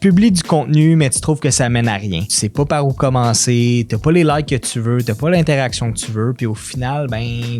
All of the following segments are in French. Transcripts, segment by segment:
publies du contenu, mais tu trouves que ça mène à rien. Tu sais pas par où commencer, t'as pas les likes que tu veux, t'as pas l'interaction que tu veux, puis au final,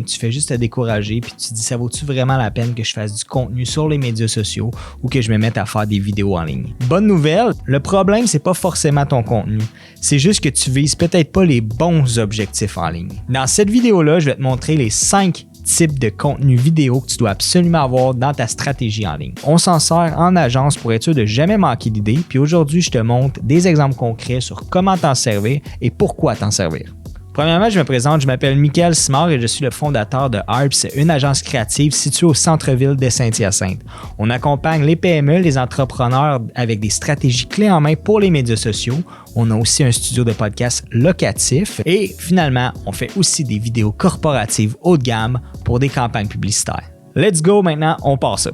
tu fais juste te décourager, puis tu te dis, ça vaut-tu vraiment la peine que je fasse du contenu sur les médias sociaux ou que je me mette à faire des vidéos en ligne? Bonne nouvelle, le problème, c'est pas forcément ton contenu. C'est juste que tu vises peut-être pas les bons objectifs en ligne. Dans cette vidéo-là, je vais te montrer les 5 types de contenu vidéo que tu dois absolument avoir dans ta stratégie en ligne. On s'en sert en agence pour être sûr de jamais manquer d'idées, puis aujourd'hui, je te montre des exemples concrets sur comment t'en servir et pourquoi t'en servir. Premièrement, je me présente, je m'appelle Michael Simard et je suis le fondateur de Harps, une agence créative située au centre-ville de Saint-Hyacinthe. On accompagne les PME, les entrepreneurs avec des stratégies clés en main pour les médias sociaux. On a aussi un studio de podcast locatif et finalement, on fait aussi des vidéos corporatives haut de gamme pour des campagnes publicitaires. Let's go maintenant, on part ça.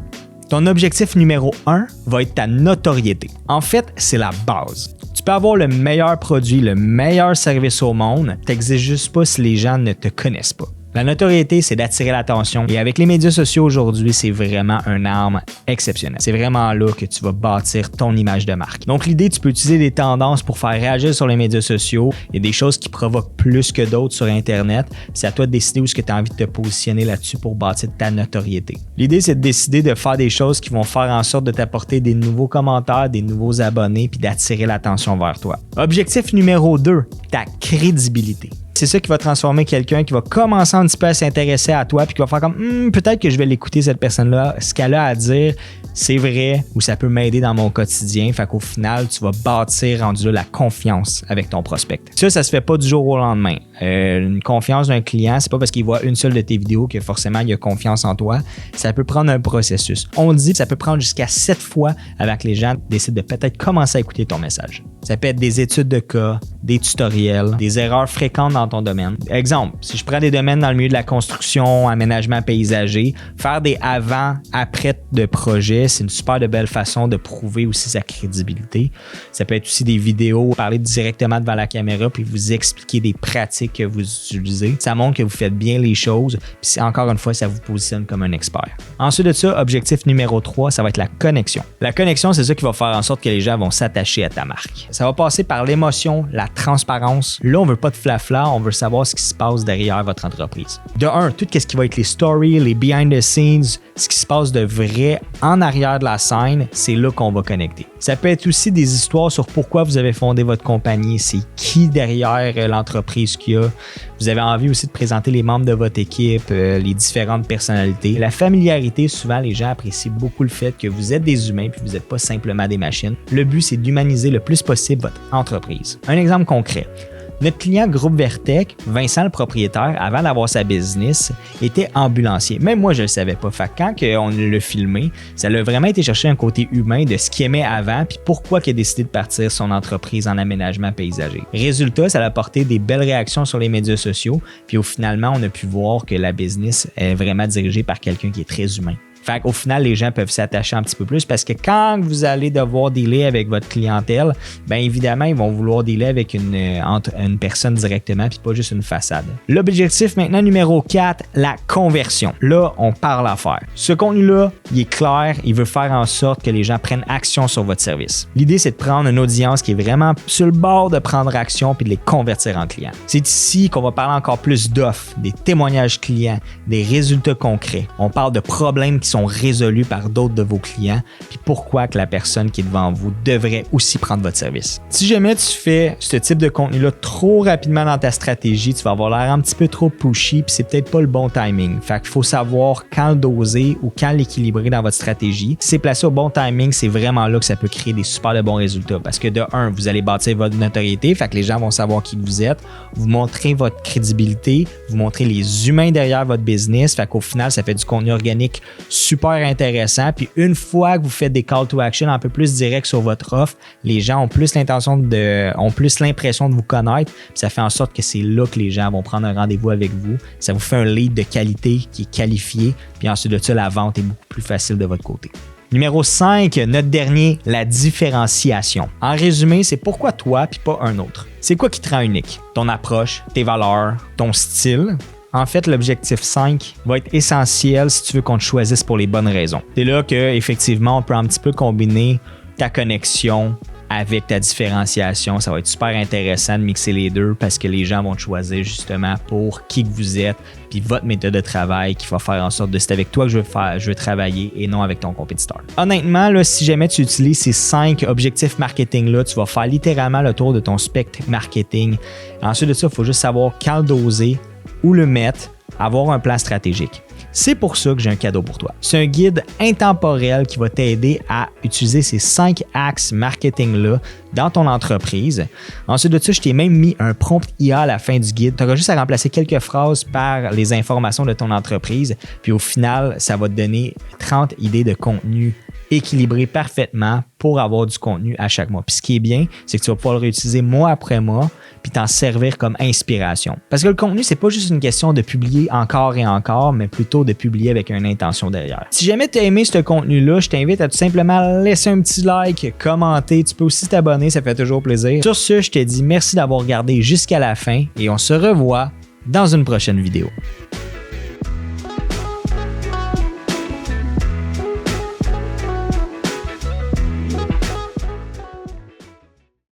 Ton objectif numéro 1 va être ta notoriété. En fait, c'est la base. Tu peux avoir le meilleur produit, le meilleur service au monde, t'existes juste pas si les gens ne te connaissent pas. La notoriété, c'est d'attirer l'attention et avec les médias sociaux aujourd'hui, c'est vraiment une arme exceptionnelle. C'est vraiment là que tu vas bâtir ton image de marque. Donc l'idée, tu peux utiliser des tendances pour faire réagir sur les médias sociaux. Il y a des choses qui provoquent plus que d'autres sur Internet. C'est à toi de décider où est-ce que tu as envie de te positionner là-dessus pour bâtir ta notoriété. L'idée, c'est de décider de faire des choses qui vont faire en sorte de t'apporter des nouveaux commentaires, des nouveaux abonnés puis d'attirer l'attention vers toi. Objectif numéro 2, ta crédibilité. C'est ça qui va transformer quelqu'un qui va commencer un petit peu à s'intéresser à toi puis qui va faire comme peut-être que je vais l'écouter cette personne-là, ce qu'elle a à dire, c'est vrai ou ça peut m'aider dans mon quotidien. Fait qu'au final, tu vas bâtir rendu là la confiance avec ton prospect. Ça se fait pas du jour au lendemain. Une confiance d'un client, c'est pas parce qu'il voit une seule de tes vidéos que forcément il a confiance en toi. Ça peut prendre un processus. On dit que ça peut prendre jusqu'à 7 fois avant que les gens décident de peut-être commencer à écouter ton message. Ça peut être des études de cas, des tutoriels, des erreurs fréquentes dans ton domaine. Exemple, si je prends des domaines dans le milieu de la construction, aménagement paysager, faire des avant-après de projets, c'est une super de belle façon de prouver aussi sa crédibilité. Ça peut être aussi des vidéos, parler directement devant la caméra puis vous expliquer des pratiques que vous utilisez. Ça montre que vous faites bien les choses puis encore une fois, ça vous positionne comme un expert. Ensuite de ça, objectif numéro 3, ça va être la connexion. La connexion, c'est ça qui va faire en sorte que les gens vont s'attacher à ta marque. Ça va passer par l'émotion, la transparence. Là, on veut pas de flafla, on veut savoir ce qui se passe derrière votre entreprise. De un, tout ce qui va être les stories, les behind the scenes, ce qui se passe de vrai en arrière de la scène, c'est là qu'on va connecter. Ça peut être aussi des histoires sur pourquoi vous avez fondé votre compagnie, c'est qui derrière l'entreprise qu'il y a. Vous avez envie aussi de présenter les membres de votre équipe, les différentes personnalités. La familiarité, souvent, les gens apprécient beaucoup le fait que vous êtes des humains puis vous n'êtes pas simplement des machines. Le but, c'est d'humaniser le plus possible votre entreprise. Un exemple concret. Notre client Groupe Vertec, Vincent le propriétaire, avant d'avoir sa business, était ambulancier. Même moi, je ne le savais pas. Fait que quand on l'a filmé, ça l'a vraiment été chercher un côté humain de ce qu'il aimait avant puis pourquoi il a décidé de partir son entreprise en aménagement paysager. Résultat, ça a apporté des belles réactions sur les médias sociaux puis finalement, on a pu voir que la business est vraiment dirigée par quelqu'un qui est très humain. Fait qu'au final, les gens peuvent s'attacher un petit peu plus parce que quand vous allez devoir dealer avec votre clientèle, bien évidemment, ils vont vouloir dealer avec une personne directement puis pas juste une façade. L'objectif maintenant numéro 4, la conversion. Là, on parle affaires. Ce contenu-là, il est clair, il veut faire en sorte que les gens prennent action sur votre service. L'idée, c'est de prendre une audience qui est vraiment sur le bord de prendre action puis de les convertir en clients. C'est ici qu'on va parler encore plus d'offres, des témoignages clients, des résultats concrets. On parle de problèmes qui sont résolus par d'autres de vos clients, puis pourquoi que la personne qui est devant vous devrait aussi prendre votre service. Si jamais tu fais ce type de contenu-là trop rapidement dans ta stratégie, tu vas avoir l'air un petit peu trop pushy, puis c'est peut-être pas le bon timing. Fait qu'il faut savoir quand le doser ou quand l'équilibrer dans votre stratégie. Si c'est placé au bon timing, c'est vraiment là que ça peut créer des super de bons résultats. Parce que de un, vous allez bâtir votre notoriété, fait que les gens vont savoir qui vous êtes, vous montrez votre crédibilité, vous montrez les humains derrière votre business, fait qu'au final, ça fait du contenu organique super intéressant. Puis une fois que vous faites des call to action un peu plus directs sur votre offre, les gens ont plus l'impression de vous connaître. Puis ça fait en sorte que c'est là que les gens vont prendre un rendez-vous avec vous. Ça vous fait un lead de qualité qui est qualifié. Puis ensuite de ça, la vente est beaucoup plus facile de votre côté. Numéro 5, notre dernier, la différenciation. En résumé, c'est pourquoi toi puis pas un autre. C'est quoi qui te rend unique? Ton approche, tes valeurs, ton style. En fait, l'objectif 5 va être essentiel si tu veux qu'on te choisisse pour les bonnes raisons. C'est là qu'effectivement, on peut un petit peu combiner ta connexion avec ta différenciation. Ça va être super intéressant de mixer les deux parce que les gens vont te choisir justement pour qui que vous êtes puis votre méthode de travail qui va faire en sorte de c'est avec toi que je veux travailler et non avec ton compétiteur. Honnêtement, là, si jamais tu utilises ces 5 objectifs marketing-là, tu vas faire littéralement le tour de ton spectre marketing. Ensuite de ça, il faut juste savoir quand le doser, où le mettre, avoir un plan stratégique. C'est pour ça que j'ai un cadeau pour toi. C'est un guide intemporel qui va t'aider à utiliser ces 5 axes marketing-là dans ton entreprise. Ensuite de ça, je t'ai même mis un prompt IA à la fin du guide. Tu auras juste à remplacer quelques phrases par les informations de ton entreprise. Puis au final, ça va te donner 30 idées de contenu équilibré parfaitement pour avoir du contenu à chaque mois. Puis ce qui est bien, c'est que tu vas pouvoir le réutiliser mois après mois puis t'en servir comme inspiration. Parce que le contenu, c'est pas juste une question de publier encore et encore, mais plutôt de publier avec une intention derrière. Si jamais tu as aimé ce contenu-là, je t'invite à tout simplement laisser un petit like, commenter. Tu peux aussi t'abonner, ça fait toujours plaisir. Sur ce, je te dis merci d'avoir regardé jusqu'à la fin et on se revoit dans une prochaine vidéo.